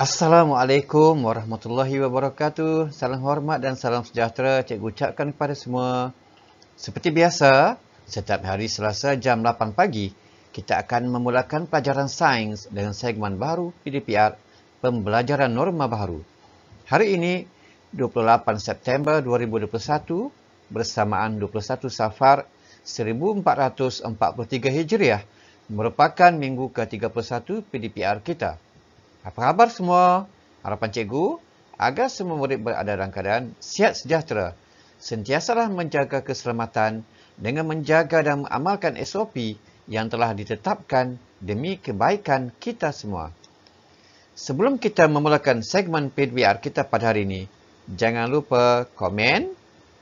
Assalamualaikum warahmatullahi wabarakatuh. Salam hormat dan salam sejahtera cikgu ucapkan kepada semua. Seperti biasa, setiap hari Selasa jam 8 pagi, kita akan memulakan pelajaran sains dengan segmen baru PDPR, Pembelajaran Norma Baru. Hari ini, 28 September 2021, bersamaan 21 Safar 1443 Hijriah, merupakan minggu ke-31 PDPR kita. Apa khabar semua? Harapan cikgu agar semua murid berada dalam keadaan sihat sejahtera. Sentiasalah menjaga keselamatan dengan menjaga dan mengamalkan SOP yang telah ditetapkan demi kebaikan kita semua. Sebelum kita memulakan segmen PDPR kita pada hari ini, jangan lupa komen,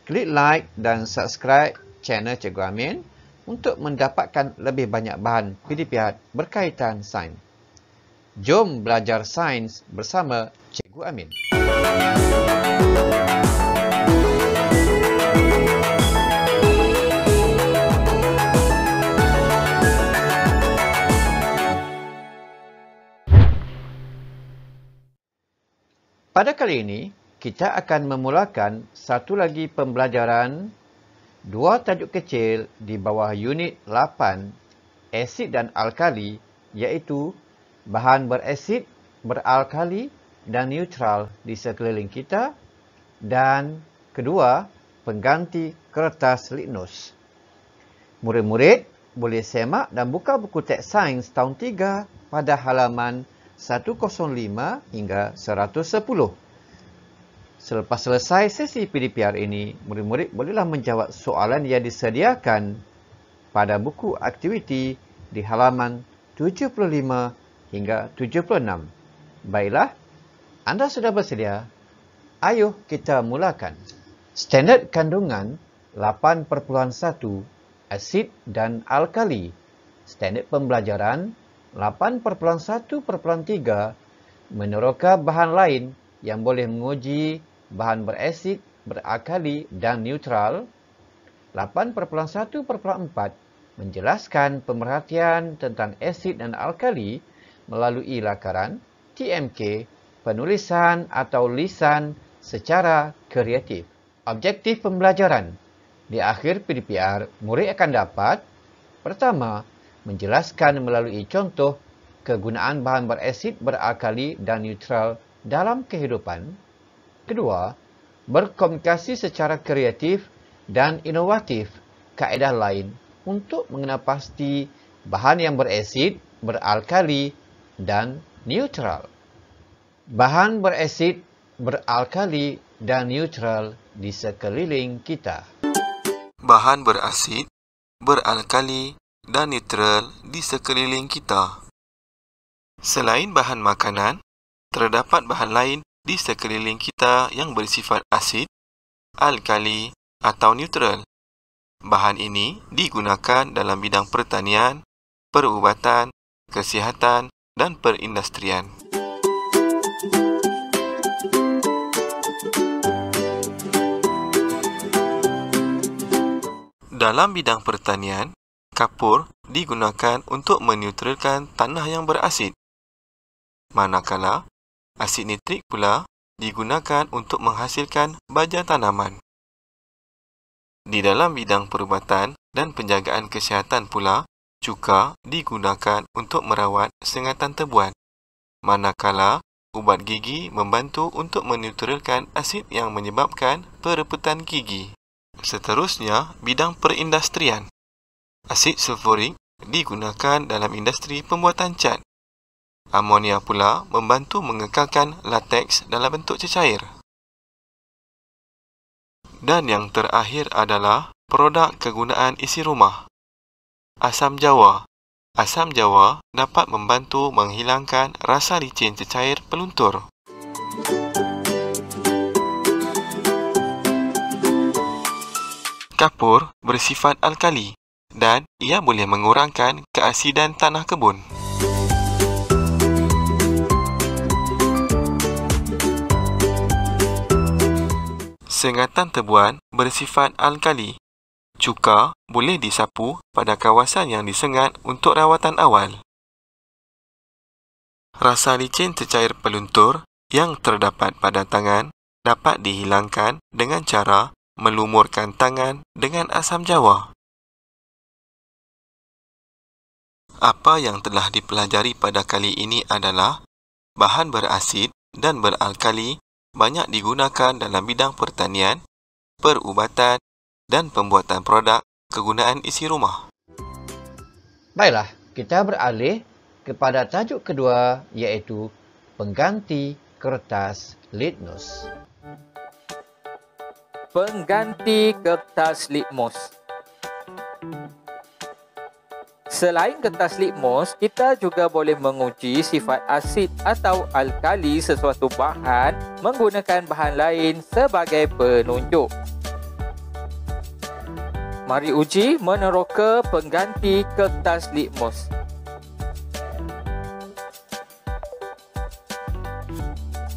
klik like dan subscribe channel Cikgu Amin untuk mendapatkan lebih banyak bahan PDPR berkaitan sains. Jom belajar sains bersama Cikgu Amin. Pada kali ini, kita akan memulakan satu lagi pembelajaran dua tajuk kecil di bawah unit 8, asid dan alkali, iaitu bahan berasid, beralkali dan neutral di sekeliling kita, dan kedua, pengganti kertas litmus. Murid-murid boleh semak dan buka buku teks sains tahun 3 pada halaman 105 hingga 110. Selepas selesai sesi PDPR ini, murid-murid bolehlah menjawab soalan yang disediakan pada buku aktiviti di halaman 75 hingga 76. Baiklah, anda sudah bersedia? Ayuh kita mulakan. Standard kandungan 8.1 asid dan alkali. Standard pembelajaran 8.1.3 meneroka bahan lain yang boleh menguji bahan berasid, beralkali dan neutral. 8.1.4 menjelaskan pemerhatian tentang asid dan alkali melalui lakaran, TMK, penulisan atau lisan secara kreatif. Objektif pembelajaran. Di akhir PDPR, murid akan dapat: pertama, menjelaskan melalui contoh kegunaan bahan berasid, beralkali dan neutral dalam kehidupan. Kedua, berkomunikasi secara kreatif dan inovatif kaedah lain untuk mengenal pasti bahan yang berasid, beralkali dan neutral. Bahan berasid, beralkali dan neutral di sekeliling kita. Bahan berasid, beralkali dan neutral di sekeliling kita. Selain bahan makanan, terdapat bahan lain di sekeliling kita yang bersifat asid, alkali atau neutral. Bahan ini digunakan dalam bidang pertanian, perubatan, kesihatan dan perindustrian. Dalam bidang pertanian, kapur digunakan untuk meneutralkan tanah yang berasid. Manakala, asid nitrik pula digunakan untuk menghasilkan baja tanaman. Di dalam bidang perubatan dan penjagaan kesihatan pula, cuka digunakan untuk merawat sengatan tebuan. Manakala, ubat gigi membantu untuk meneutralkan asid yang menyebabkan perebutan gigi. Seterusnya, bidang perindustrian. Asid sulfurik digunakan dalam industri pembuatan cat. Amonia pula membantu mengekalkan lateks dalam bentuk cecair. Dan yang terakhir adalah produk kegunaan isi rumah. Asam jawa. Asam jawa dapat membantu menghilangkan rasa licin cecair peluntur. Kapur bersifat alkali dan ia boleh mengurangkan keasidan tanah kebun. Sengatan tebuan bersifat alkali. Cuka boleh disapu pada kawasan yang disengat untuk rawatan awal. Rasa licin cecair peluntur yang terdapat pada tangan dapat dihilangkan dengan cara melumurkan tangan dengan asam jawa. Apa yang telah dipelajari pada kali ini adalah bahan berasid dan beralkali banyak digunakan dalam bidang pertanian, perubatan dan pembuatan produk kegunaan isi rumah. Baiklah, kita beralih kepada tajuk kedua iaitu pengganti kertas litmus. Pengganti kertas litmus. Selain kertas litmus, kita juga boleh menguji sifat asid atau alkali sesuatu bahan menggunakan bahan lain sebagai penunjuk. Mari uji meneroka pengganti kertas litmus.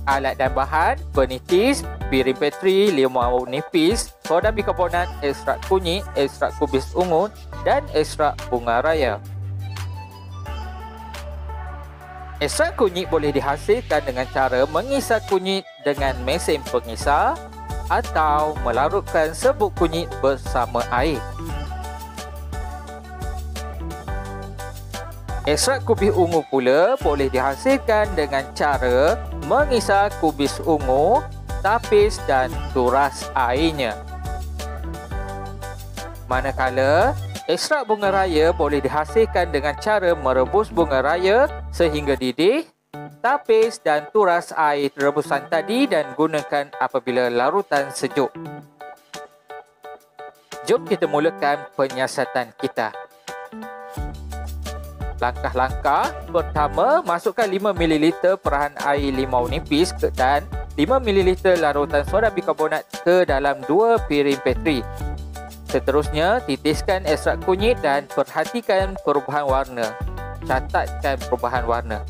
Alat dan bahan: penitis, piring petri, limau nipis, soda bikarbonat, ekstrak kunyit, ekstrak kubis ungu dan ekstrak bunga raya. Ekstrak kunyit boleh dihasilkan dengan cara mengisar kunyit dengan mesin pengisar atau melarutkan serbuk kunyit bersama air. Ekstrak kubis ungu pula boleh dihasilkan dengan cara mengisar kubis ungu, tapis dan turas airnya. Manakala ekstrak bunga raya boleh dihasilkan dengan cara merebus bunga raya sehingga didih, tapis dan turas air rebusan tadi dan gunakan apabila larutan sejuk. Jom kita mulakan penyiasatan kita. Langkah-langkah pertama, masukkan 5 ml perahan air limau nipis dan 5 ml larutan soda bikarbonat ke dalam 2 piring petri. Seterusnya, titiskan ekstrak kunyit dan perhatikan perubahan warna. Catatkan perubahan warna.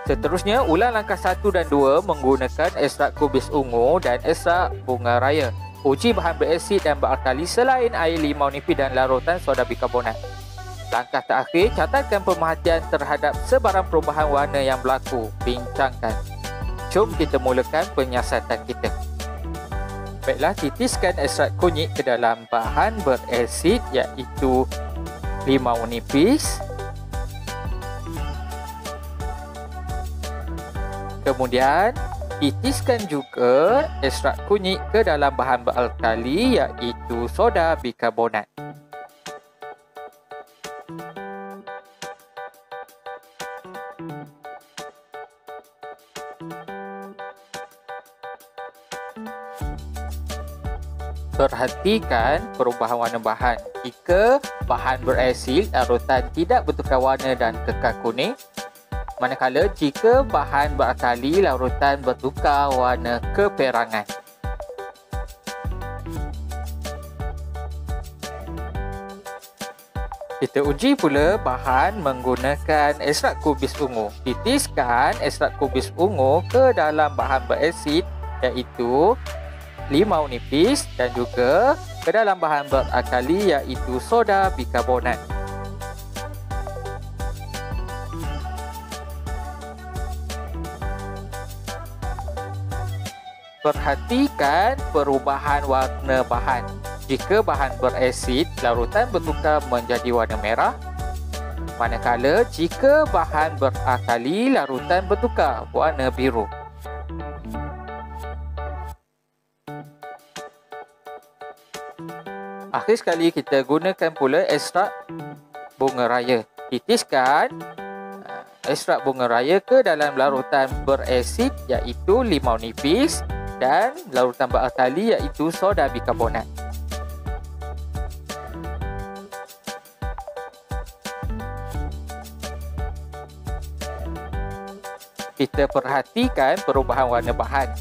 Seterusnya, ulang langkah 1 dan 2 menggunakan ekstrak kubis ungu dan ekstrak bunga raya. Uji bahan berasid dan beralkali selain air limau nipis dan larutan soda bikarbonat. Langkah terakhir, catatkan pemerhatian terhadap sebarang perubahan warna yang berlaku. Bincangkan. Jom kita mulakan penyiasatan kita. Baiklah, titiskan ekstrak kunyit ke dalam bahan berasid iaitu limau nipis. Kemudian, titiskan juga ekstrak kunyit ke dalam bahan beralkali iaitu soda bikarbonat. Perhatikan perubahan warna bahan. Jika bahan berasid larutan tidak bertukar warna dan kekal kuning, manakala jika bahan beralkali larutan bertukar warna keperangan. Kita uji pula bahan menggunakan ekstrak kubis ungu. Titiskan ekstrak kubis ungu ke dalam bahan berasid iaitu limau nipis dan juga ke dalam bahan beralkali iaitu soda bikarbonat. Perhatikan perubahan warna bahan. Jika bahan berasid larutan bertukar menjadi warna merah, manakala jika bahan beralkali larutan bertukar warna biru. Akhir sekali, kita gunakan pula ekstrak bunga raya. Titiskan ekstrak bunga raya ke dalam larutan berasid iaitu limau nipis dan larutan beralkali iaitu soda bikarbonat. Kita perhatikan perubahan warna bahan.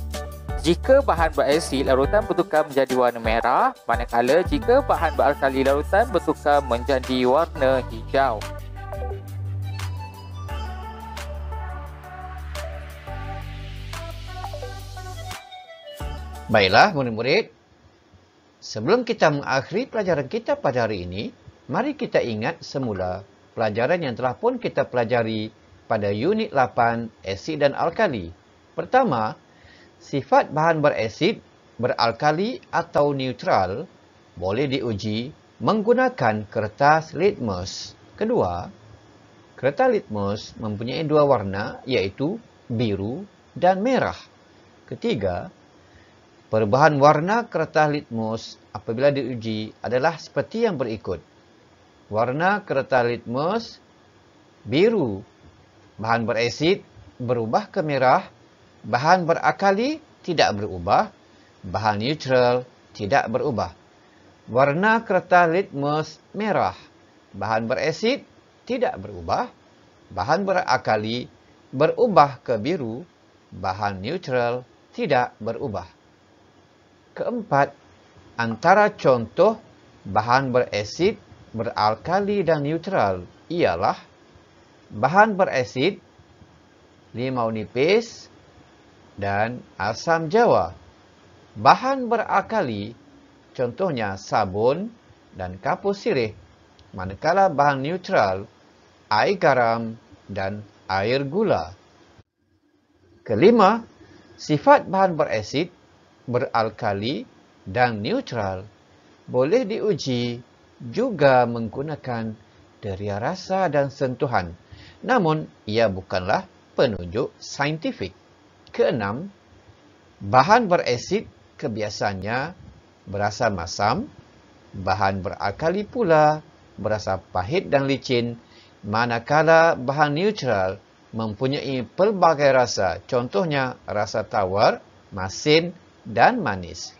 Jika bahan berasid larutan bertukar menjadi warna merah, manakala jika bahan beralkali larutan bertukar menjadi warna hijau. Baiklah murid-murid, sebelum kita mengakhiri pelajaran kita pada hari ini, mari kita ingat semula pelajaran yang telah pun kita pelajari pada unit 8 asid dan alkali. Pertama, sifat bahan berasid, beralkali atau neutral boleh diuji menggunakan kertas litmus. Kedua, kertas litmus mempunyai dua warna iaitu biru dan merah. Ketiga, perubahan warna kertas litmus apabila diuji adalah seperti yang berikut. Warna kertas litmus biru, bahan berasid berubah ke merah, bahan berakali tidak berubah, bahan neutral tidak berubah. Warna kertas litmus merah, bahan berasid tidak berubah, bahan berakali berubah ke biru, bahan neutral tidak berubah. Keempat, antara contoh bahan berasid, beralkali dan neutral ialah bahan berasid, limau nipis dan asam jawa. Bahan berakali contohnya sabun dan kapur sirih, manakala bahan neutral air garam dan air gula. Kelima, sifat bahan berasid, beralkali dan neutral boleh diuji juga menggunakan deria rasa dan sentuhan. Namun, ia bukanlah penunjuk saintifik. Keenam, bahan berasid kebiasaannya berasa masam, bahan berakali pula berasa pahit dan licin, manakala bahan neutral mempunyai pelbagai rasa, contohnya rasa tawar, masin dan manis.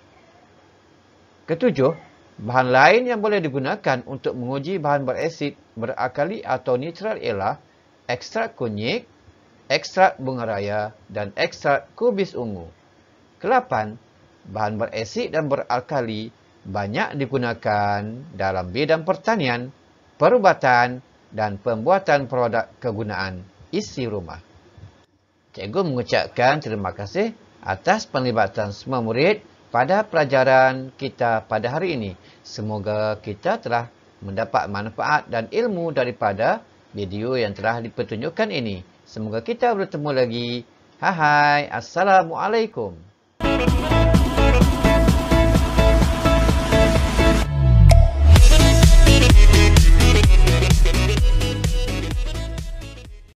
Ketujuh, bahan lain yang boleh digunakan untuk menguji bahan berasid, berakali atau neutral ialah ekstrak kunyit, ekstrak bunga raya dan ekstrak kubis ungu. Kelapan, bahan berasid dan beralkali banyak digunakan dalam bidang pertanian, perubatan dan pembuatan produk kegunaan isi rumah. Cikgu mengucapkan terima kasih atas penlibatan semua murid pada pelajaran kita pada hari ini. Semoga kita telah mendapat manfaat dan ilmu daripada video yang telah dipertunjukkan ini. Semoga kita bertemu lagi. Hai, Assalamualaikum.